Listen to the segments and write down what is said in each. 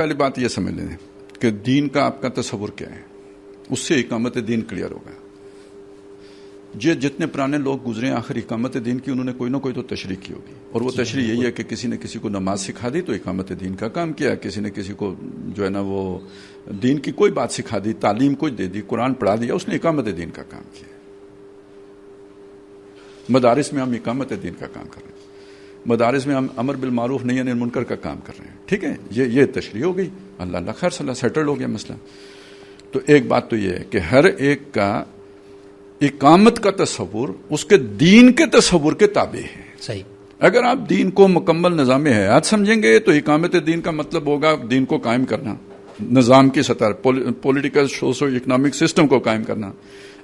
پہلی بات یہ سمجھ لیں کہ دین کا آپ کا تصور کیا ہے، اس سے اقامت دین کلیئر ہوگا. یہ جتنے پرانے لوگ گزرے ہیں آخر اقامت دین کی انہوں نے کوئی نہ کوئی تو تشریح کی ہوگی، اور وہ تشریح یہی ہے کہ کسی نے کسی کو نماز سکھا دی تو اقامت دین کا کام کیا، کسی نے کسی کو جو ہے نا وہ دین کی کوئی بات سکھا دی، تعلیم کچھ دے دی، قرآن پڑھا دیا، اس نے اقامت دین کا کام کیا. مدارس میں ہم اقامت دین کا کام کر رہے ہیں، مدارس میں ہم امر بالمعروف نہی عن المنکر کا کام کر رہے ہیں. ٹھیک ہے، یہ تشریح ہو گئی، اللہ خیر صلی اللہ سیٹل ہو گیا مسئلہ. تو ایک بات تو یہ ہے کہ ہر ایک کا اقامت کا تصور اس کے دین کے تصور کے تابع ہے. صحیح. اگر آپ دین کو مکمل نظام حیات سمجھیں گے تو اقامت دین کا مطلب ہوگا دین کو قائم کرنا، نظام کی سطح پولیٹیکل سوشو اکنامک سسٹم کو قائم کرنا.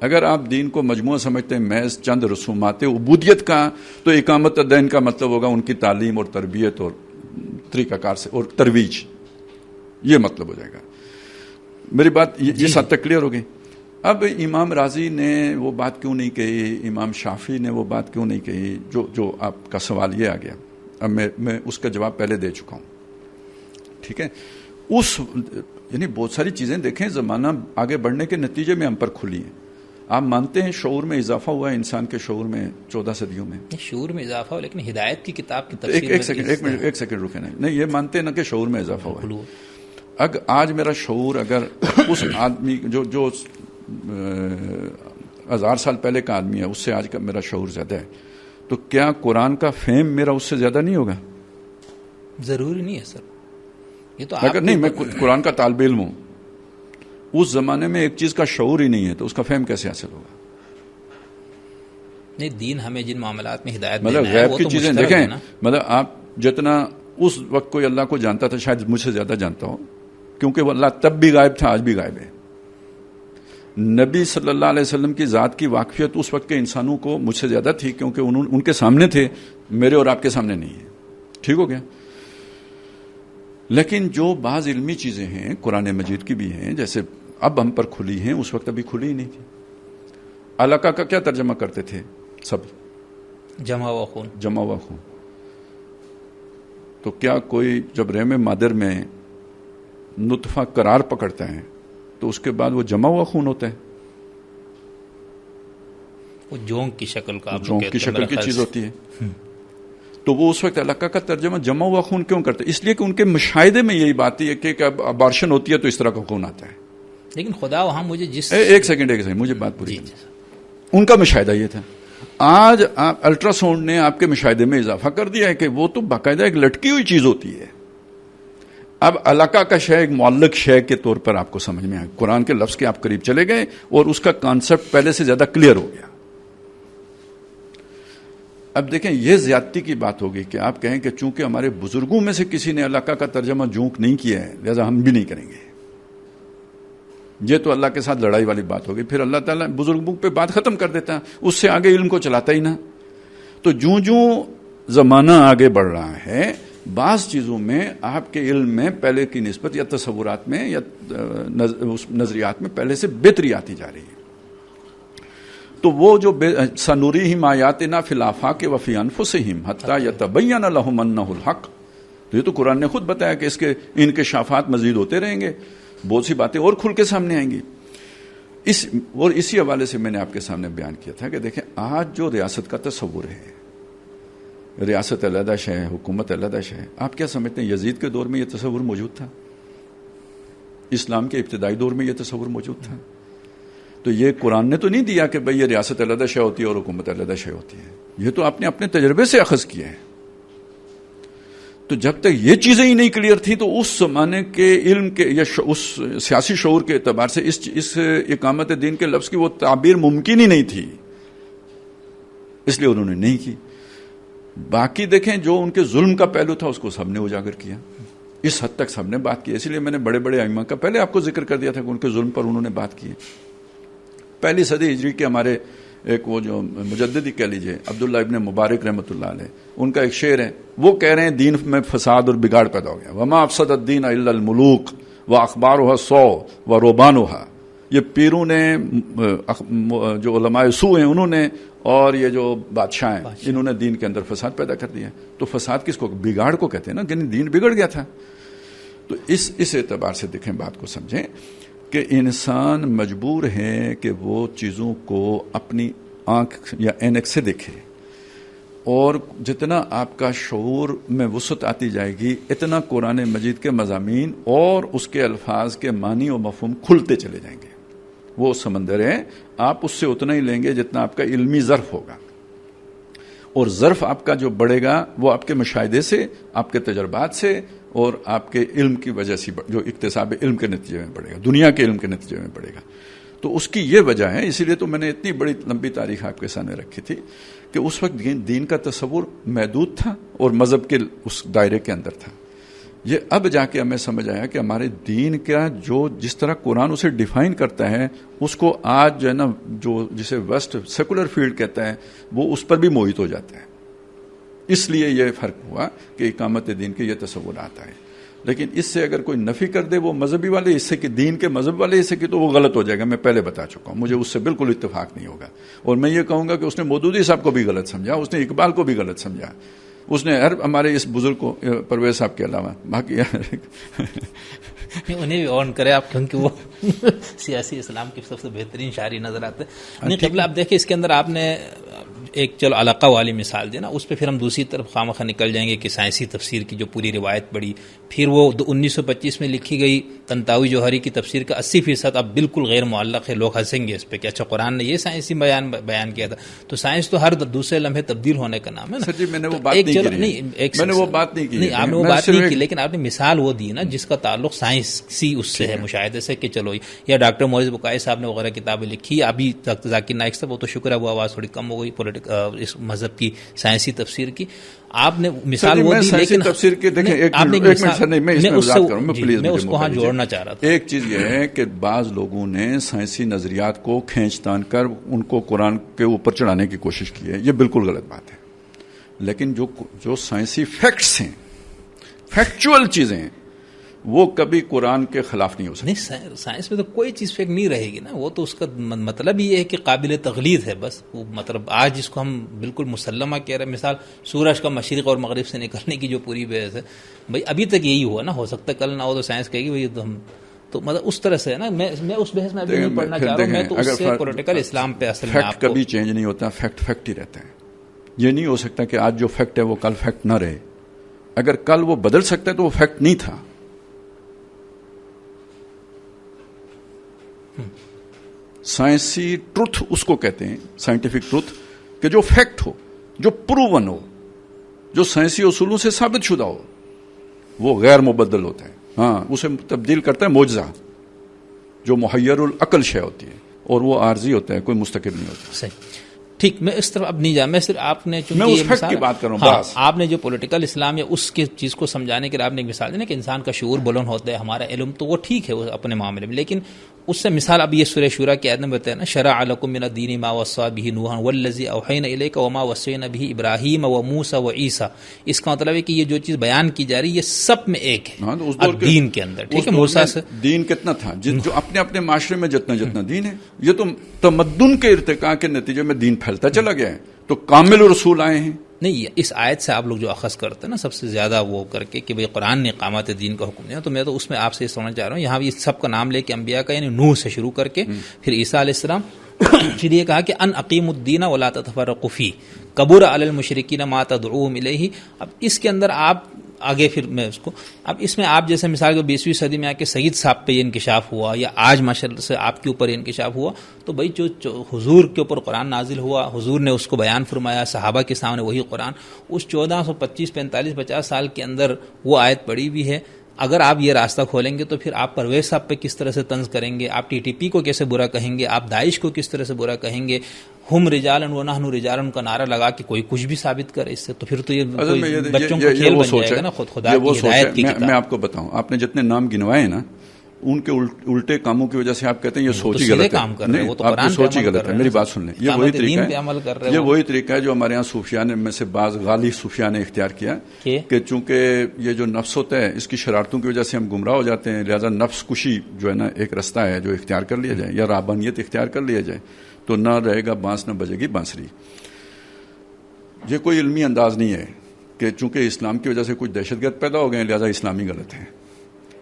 اگر آپ دین کو مجموعہ سمجھتے ہیں محض چند رسومات عبودیت کا، تو اقامت دین کا مطلب ہوگا ان کی تعلیم اور تربیت اور طریقہ کار سے اور ترویج، یہ مطلب ہو جائے گا. میری بات یہ حد تک کلیئر ہو گئی. اب امام راضی نے وہ بات کیوں نہیں کہی، امام شافعی نے وہ بات کیوں نہیں کہی، جو آپ کا سوال یہ آ گیا. اب میں اس کا جواب پہلے دے چکا ہوں. ٹھیک ہے، یعنی بہت ساری چیزیں دیکھیں، زمانہ آگے بڑھنے کے نتیجے میں ہم پر کھلی ہیں. آپ مانتے ہیں شعور میں اضافہ ہوا ہے انسان کے شعور میں 14 صدیوں میں؟ شعور میں اضافہ ہوا، لیکن ہدایت کی کتاب کی تفسیر ایک سیکنڈ رکے نہیں، یہ مانتے ہیں نا کہ شعور میں اضافہ ہوا ہے. آج میرا شعور اگر اس آدمی جو 1000 سال پہلے کا آدمی ہے اس سے آج کا میرا شعور زیادہ ہے، تو کیا قرآن کا فہم میرا اس سے زیادہ نہیں ہوگا؟ ضروری نہیں ہے سر. یہ تو اگر نہیں، میں قرآن کا طالب علم ہوں، اس زمانے میں ایک چیز کا شعور ہی نہیں ہے تو اس کا فہم کیسے حاصل ہوگا؟ نہیں، دین ہمیں جن معاملات میں ہدایت مطلب غیب کی چیزیں دیکھیں، مطلب آپ جتنا اس وقت کوئی اللہ کو جانتا تھا شاید مجھ سے زیادہ جانتا ہو، کیونکہ وہ اللہ تب بھی غائب تھا، آج بھی غائب ہے. نبی صلی اللہ علیہ وسلم کی ذات کی واقفیت اس وقت کے انسانوں کو مجھ سے زیادہ تھی، کیونکہ ان کے سامنے تھے، میرے اور آپ کے سامنے نہیں ہے. ٹھیک ہو گیا. لیکن جو بعض علمی چیزیں ہیں قرآن مجید کی بھی ہیں، جیسے اب ہم پر کھلی ہیں، اس وقت ابھی کھلی ہی نہیں تھی. علاقہ کا کیا ترجمہ کرتے تھے سب؟ جمع ہوا خون. جمع ہوا خون. تو کیا کوئی جب رحم مادر میں نطفہ قرار پکڑتا ہے تو اس کے بعد وہ جمع ہوا خون ہوتا ہے؟ وہ جونک کی شکل کا، جونک کی شکل کی چیز ہوتی ہے. تو وہ اس وقت علاقہ کا ترجمہ جمع ہوا خون کیوں کرتے؟ اس لیے کہ ان کے مشاہدے میں یہی بات ہے کہ اب ابارشن ہوتی ہے تو اس طرح کا خون آتا ہے. لیکن خدا وہاں مجھے ایک سیکنڈ مجھے بات پوری کریں. ان کا مشاہدہ یہ تھا. آج الٹرا ساؤنڈ نے آپ کے مشاہدے میں اضافہ کر دیا ہے کہ وہ تو باقاعدہ ایک لٹکی ہوئی چیز ہوتی ہے. اب علاقہ کا شے ایک معلق شے کے طور پر آپ کو سمجھ میں آئے، قرآن کے لفظ کے آپ قریب چلے گئے اور اس کا کانسیپٹ پہلے سے زیادہ کلیئر ہو گیا. اب دیکھیں، یہ زیادتی کی بات ہوگی کہ آپ کہیں کہ چونکہ ہمارے بزرگوں میں سے کسی نے علاقہ کا ترجمہ جونک نہیں کیا ہے لہذا ہم بھی نہیں کریں گے. یہ تو اللہ کے ساتھ لڑائی والی بات ہوگی. پھر اللہ تعالیٰ بزرگوں پہ بات ختم کر دیتا ہے، اس سے آگے علم کو چلاتا ہی نہ. تو جوں زمانہ آگے بڑھ رہا ہے، بعض چیزوں میں آپ کے علم میں پہلے کی نسبت یا تصورات میں یا نظریات میں پہلے سے بہتری آتی جا رہی ہے. تو وہ جو سنوریہم آیاتنا فی الآفاق وفی انفسہم حتی یتبین لہم انہ الحق، تو یہ تو قرآن نے خود بتایا کہ اس کے انکشافات مزید ہوتے رہیں گے، بہت سی باتیں اور کھل کے سامنے آئیں گی. اور اسی حوالے سے میں نے آپ کے سامنے بیان کیا تھا کہ دیکھیں، آج جو ریاست کا تصور ہے، ریاست علیحدہ ہے، حکومت علیحدہ ہے، آپ کیا سمجھتے ہیں یزید کے دور میں یہ تصور موجود تھا؟ اسلام کے ابتدائی دور میں یہ تصور موجود تھا؟ تو یہ قرآن نے تو نہیں دیا کہ بھئی یہ ریاست علیحدہ شے ہوتی ہے اور حکومت علیحدہ شے ہوتی ہے. یہ تو آپ نے اپنے تجربے سے اخذ کیا ہے. تو جب تک یہ چیزیں ہی نہیں کلیئر تھیں تو اس زمانے کے علم کے یا اس سیاسی شعور کے اعتبار سے اس اقامت دین کے لفظ کی وہ تعبیر ممکن ہی نہیں تھی، اس لیے انہوں نے نہیں کی. باقی دیکھیں، جو ان کے ظلم کا پہلو تھا اس کو سب نے اجاگر کیا، اس حد تک سب نے بات کی. اسی لیے میں نے بڑے بڑے ائمہ کا پہلے آپ کو ذکر کر دیا تھا کہ ان کے ظلم پر انہوں نے بات کی. پہلی صدی ہجری کے ہمارے ایک وہ جو مجددی کہہ لیجئے عبداللہ ابن مبارک رحمۃ اللہ علیہ، ان کا ایک شعر ہے، وہ کہہ رہے ہیں دین میں فساد اور بگاڑ پیدا ہو گیا. وما افسد الدین الا الملوک واخبارها سوء ورهبانها. یہ پیروں نے، جو علماء سوء ہیں انہوں نے، اور یہ جو بادشاہ ہیں انہوں نے دین کے اندر فساد پیدا کر دیا. تو فساد کس کو؟ بگاڑ کو کہتے ہیں نا، کہ دین بگڑ گیا تھا. تو اس اعتبار سے دیکھیں، بات کو سمجھیں کہ انسان مجبور ہے کہ وہ چیزوں کو اپنی آنکھ یا عینک سے دیکھے، اور جتنا آپ کا شعور میں وسعت آتی جائے گی اتنا قرآن مجید کے مضامین اور اس کے الفاظ کے معنی و مفہوم کھلتے چلے جائیں گے. وہ سمندر ہے، آپ اس سے اتنا ہی لیں گے جتنا آپ کا علمی ظرف ہوگا، اور ظرف آپ کا جو بڑھے گا وہ آپ کے مشاہدے سے، آپ کے تجربات سے، اور آپ کے علم کی وجہ سے جو اکتساب علم کے نتیجے میں بڑھے گا، دنیا کے علم کے نتیجے میں بڑھے گا. تو اس کی یہ وجہ ہے، اسی لیے تو میں نے اتنی بڑی لمبی تاریخ آپ کے سامنے رکھی تھی کہ اس وقت دین کا تصور محدود تھا اور مذہب کے اس دائرے کے اندر تھا. یہ اب جا کے ہمیں سمجھ آیا کہ ہمارے دین کا جو جس طرح قرآن اسے ڈیفائن کرتا ہے، اس کو آج جو ہے نا، جو جسے ویسٹ سیکولر فیلڈ کہتا ہے، وہ اس پر بھی موہت ہو جاتا ہے. اس لیے یہ فرق ہوا کہ اقامت دین کے یہ تصورات آئے. لیکن اس سے اگر کوئی نفی کر دے وہ مذہبی والے حصے کی، دین کے مذہب والے حصے کی، تو وہ غلط ہو جائے گا. میں پہلے بتا چکا ہوں، مجھے اس سے بالکل اتفاق نہیں ہوگا. اور میں یہ کہوں گا کہ اس نے مودودی صاحب کو بھی غلط سمجھا، اس نے اقبال کو بھی غلط سمجھا، اس نے ہر ہمارے اس بزرگ کو، پرویز صاحب کے علاوہ باقی انہیں بھی آن کرے آپ، کیونکہ وہ سیاسی اسلام کی سب سے بہترین شاعری نظر آتے ہیں. نہیں قبل آپ دیکھیں، اس کے اندر آپ نے ایک چلو علاقہ والی مثال دی نا، اس پہ پھر ہم دوسری طرف خامخواہ نکل جائیں گے کہ سائنسی تفسیر کی جو پوری روایت پڑی، پھر وہ 1925 میں لکھی گئی طنطاوی جوہری کی تفسیر کا 80% اب بالکل غیر معلق ہے. لوگ ہنسیں گے اس پہ کہ اچھا قرآن نے یہ سائنسی بیان کیا تھا. تو سائنس تو ہر دوسرے لمحے تبدیل ہونے کا نام ہے نا. جی میں نے وہ بات نہیں کی، آپ نے وہ بات نہیں کی، لیکن آپ نے مثال وہ دی نا جس کا تعلق سائنسی اس سے ہے، مشاہدے سے، کہ چلو. یا ڈاکٹر معز بقائی صاحب نے وغیرہ کتابیں لکھی. ابھی ذاکر نائک صاحب، وہ تو شکر ہے وہ آواز تھوڑی کم ہو گئی اس مذہب کی سائنسی تفسیر کی. آپ نے مثال وہ دی، لیکن تفسیر کے دیکھیں، میں اس کو ہاں جوڑنا چاہ رہا تھا. ایک چیز یہ ہے کہ بعض لوگوں نے سائنسی نظریات کو کھینچ تان کر ان کو قرآن کے اوپر چڑھانے کی کوشش کی ہے، یہ بالکل غلط بات ہے. لیکن جو سائنسی فیکٹس ہیں، فیکچوئل چیزیں ہیں، وہ کبھی قرآن کے خلاف نہیں ہو سکتی. نہیں، سائنس میں تو کوئی چیز فیک نہیں رہے گی نا. وہ تو اس کا مطلب یہ ہے کہ قابل تقلید ہے بس. وہ مطلب آج جس کو ہم بالکل مسلمہ کہہ رہے ہیں، مثال سورج کا مشرق اور مغرب سے نکلنے کی جو پوری بحث ہے، بھائی ابھی تک یہی ہوا نا. ہو سکتا ہے کل نہ ہو تو سائنس کہے گی بھائی تو ہم تو مطلب اس طرح سے ہے نا. میں اس بحث میں ابھی نہیں پڑھنا چاہ رہا ہوں. میں تو اس سے پولیٹیکل اسلام پہ اصل میں فیکٹ کبھی چینج نہیں ہوتا، فیکٹ ہی رہتا ہے. یہ نہیں ہو سکتا کہ آج جو فیکٹ ہے وہ کل فیکٹ نہ رہے. اگر کل وہ بدل سکتا ہے تو وہ فیکٹ نہیں تھا. سائنسی ٹروتھ اس کو کہتے ہیں، سائنٹیفک ٹروتھ، کہ جو فیکٹ ہو، جو پروون ہو، جو سائنسی اصولوں سے ثابت شدہ ہو، وہ غیر مبدل ہوتا ہے. ہاں، اسے تبدیل کرتا ہے معجزہ، جو محیر العقل شے ہوتی ہے، اور وہ عارضی ہوتا ہے، کوئی مستقل نہیں ہوتا. صحیح، ٹھیک. میں اس طرف اب نہیں جا، میں صرف آپ نے میں اس فیکٹ کی بات کر رہا ہوں. بس آپ نے جو پولیٹیکل اسلام یا اس کی چیز کو سمجھانے کے لیے آپ نے ایک مثال دی نا کہ انسان کا شعور بلند ہوتا ہے، ہمارا علم، تو وہ ٹھیک ہے وہ اپنے معاملے میں. لیکن اس سے مثال اب یہ سورہ شورى کی آیت میں بتایا نا، شرع لکم من الدین ما وصى به نوحا والذی اوحینا الیک وما وصینا به ابراہیم وموسیٰ وعیسیٰ. اس کا مطلب ہے کہ یہ جو چیز بیان کی جا رہی ہے یہ سب میں ایک ہے دین کے اندر. ٹھیک ہے، موسیٰ سے دین کتنا تھا، جو اپنے اپنے معاشرے میں جتنا دین ہے، یہ تو تمدن کے ارتقاء کے نتیجے میں دین پھیلتا چلا گیا ہے. تو کامل رسول آئے ہیں. نہیں، اس آیت سے آپ لوگ جو اخذ کرتے ہیں نا سب سے زیادہ وہ کر کے کہ بھئی قرآن نے اقامت دین کا حکم دیا، تو میں تو اس میں آپ سے یہ سمجھنا چاہ رہا ہوں. یہاں بھی سب کا نام لے کے انبیاء کا، یعنی نوح سے شروع کر کے پھر عیسیٰ علیہ السلام، پھر یہ کہا کہ ان اقیموا الدین ولا تتفرقوا فیہ کبر علی المشرکین ما تدعوهم الیہ. اب اس کے اندر آپ آگے پھر میں اس کو، اب اس میں آپ جیسے مثال کے 20ویں صدی میں آ کے سید صاحب پہ یہ انکشاف ہوا، یا آج ماشاءاللہ سے آپ کے اوپر یہ انکشاف ہوا، تو بھائی جو حضور کے اوپر قرآن نازل ہوا، حضور نے اس کو بیان فرمایا، صحابہ کے سامنے وہی قرآن، اس 1425 45 50 سال کے اندر وہ آیت پڑھی ہوئی ہے. اگر آپ یہ راستہ کھولیں گے تو پھر آپ پرویز صاحب پہ کس طرح سے طنز کریں گے، آپ ٹی ٹی پی کو کیسے برا کہیں گے، آپ داعش کو کس طرح سے برا کہیں گے. ہم رجالن و نحن رجالن کا نعرہ لگا کے کوئی کچھ بھی ثابت کرے اس سے، تو پھر تو یہ بچوں کا کھیل بن جائے گا نا. خدا کی ہدایت کی کتاب. میں آپ کو بتاؤں، آپ نے جتنے نام گنوائے نا، ان کے الٹے کاموں کی وجہ سے آپ کہتے ہیں یہ سوچ ہی غلط ہے. نہیں، آپ کی سوچ ہی غلط ہے. میری بات سن لیں، یہ وہی طریقہ ہے جو ہمارے یہاں صوفیاء نے میں سے بعض غالی صوفیاء نے اختیار کیا کہ چونکہ یہ جو نفس ہوتا ہے اس کی شرارتوں کی وجہ سے ہم گمراہ ہو جاتے ہیں، لہذا نفس کشی جو ہے نا ایک رستہ ہے جو اختیار کر لیا جائے، یا رہبانیت اختیار کر لیا جائے، تو نہ رہے گا بانس نہ بجے گی بانسری. یہ کوئی علمی انداز نہیں ہے کہ چونکہ اسلام کی وجہ سے کچھ دہشت گرد پیدا ہو گئے لہذا اسلامی غلط ہے.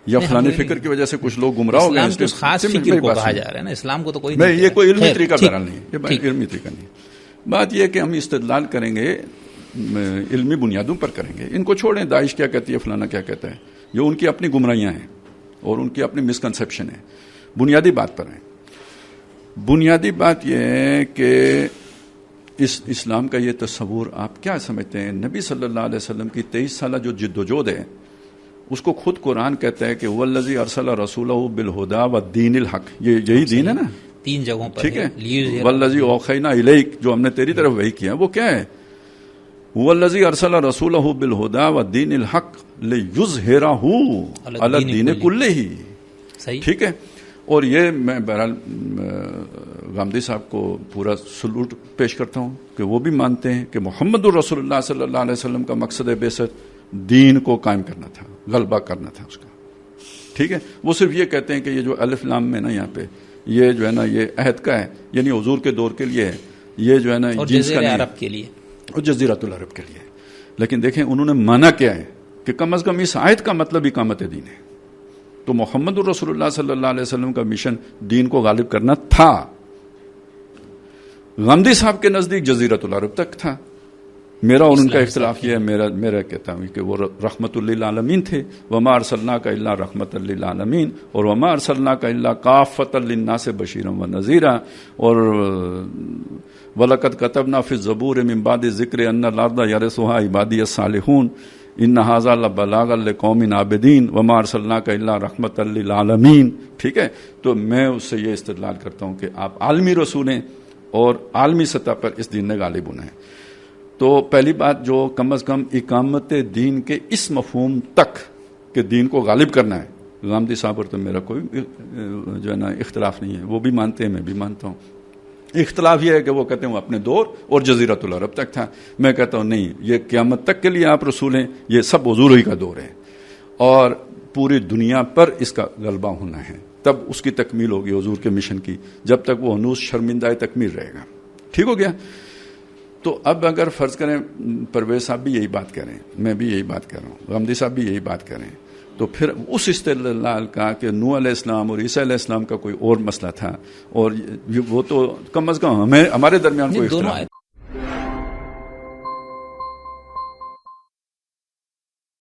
یا فلانی فکر کی وجہ سے کچھ لوگ گمراہ ہو گئے. اسلام کی اس خاص فکر کو کہا جا رہا ہے نا, اسلام کو تو کوئی نہیں, یہ کوئی علمی طریقہ خیر, بہرحال نہیں, یہ علمی طریقہ نہیں. بات یہ ہے کہ ہم استدلال کریں گے علمی بنیادوں پر کریں گے. ان کو چھوڑیں داعش کیا کہتی ہے, فلانا کیا کہتا ہے, جو ان کی اپنی گمراہیاں ہیں اور ان کی اپنی مسکنسیپشن ہے. بنیادی بات پر ہیں. بنیادی بات یہ ہے کہ اس اسلام کا یہ تصور آپ کیا سمجھتے ہیں؟ نبی صلی اللہ علیہ وسلم کی 23 سالہ جو جد و جہد ہے, اس کو خود قرآن کہتا ہے کہ والذی ارسل رسولہ بالہدی والدین الحق, یہی دین ہے نا, 3 جگہوں پر, ٹھیک ہے. والذی اوحینا الیک, جو ہم نے تیری طرف وحی کیا, وہ کیا ہے؟ والذی ارسل رسولہ بالہدی والدین الحق لیظہرہ علی الدین کلہ, ٹھیک ہے. اور یہ میں بہرحال غامدی صاحب کو پورا سلوٹ پیش کرتا ہوں کہ وہ بھی مانتے ہیں کہ محمد الرسول اللہ صلی اللہ علیہ وسلم کا مقصد بعثت دین کو قائم کرنا تھا, غلبہ کرنا تھا اس کا, ٹھیک ہے. وہ صرف یہ کہتے ہیں کہ یہ جو الف لام میں نا یہاں پہ یہ جو ہے نا یہ عہد کا ہے, یعنی حضور کے دور کے لیے ہے, یہ جو ہے نا جنس کا نہیں, عرب کے لیے اور جزیرۃ العرب کے لیے. لیکن دیکھیں انہوں نے مانا کیا ہے کہ کم از کم اس آیت کا مطلب اقامت دین ہے. تو محمد الرسول اللہ صلی اللہ علیہ وسلم کا مشن دین کو غالب کرنا تھا. غامدی صاحب کے نزدیک جزیرۃ العرب تک تھا. میرا اور ان کا اختلاف یہ ہے, میرا کہتا ہوں کہ وہ رحمت للعالمین تھے. وما ارسلناک الا رحمت للعالمین, اور وما ارسلناک الا کافۃ للناس بشیرا ونذیرا, اور وَلَقَدْ كَتَبْنَا فِي الزَّبُورِ مِن بَعْدِ الذِّكْرِ أَنَّ الْأَرْضَ يَرِثُهَا عِبَادِيَ الصَّالِحُونَ إِنَّ هَذَا لَبَلَاغٌ لِقَوْمٍ عَابِدِينَ وَمَا أَرْسَلْنَاكَ إِلَّا رَحْمَةً لِلْعَالَمِينَ. ٹھیک ہے. تو میں اس سے یہ استدلال کرتا ہوں کہ آپ عالمی رسول ہیں اور عالمی سطح پر اس دین نے غالب ہونا ہے. تو پہلی بات جو کم از کم اقامت دین کے اس مفہوم تک کہ دین کو غالب کرنا ہے, غامدی صاحب پر تو میرا کوئی جو ہے نا اختلاف نہیں ہے. وہ بھی مانتے ہیں, میں بھی مانتا ہوں. اختلاف یہ ہے کہ وہ کہتے ہیں وہ اپنے دور اور جزیرۃ العرب تک تھا. میں کہتا ہوں نہیں, یہ قیامت تک کے لیے آپ رسول ہیں, یہ سب حضور ہی کا دور ہے, اور پوری دنیا پر اس کا غلبہ ہونا ہے. تب اس کی تکمیل ہوگی حضور کے مشن کی, جب تک وہ ہنوز شرمندہ تکمیل رہے گا. ٹھیک ہو گیا. تو اب اگر فرض کریں پرویز صاحب بھی یہی بات کریں, میں بھی یہی بات کر رہا ہوں, غامدی صاحب بھی یہی بات کریں, تو پھر اس استدلال کا کہ نوح علیہ السلام اور عیسیٰ علیہ السلام کا کوئی اور مسئلہ تھا, اور وہ تو کم از کم ہمارے درمیان کوئی اختلاف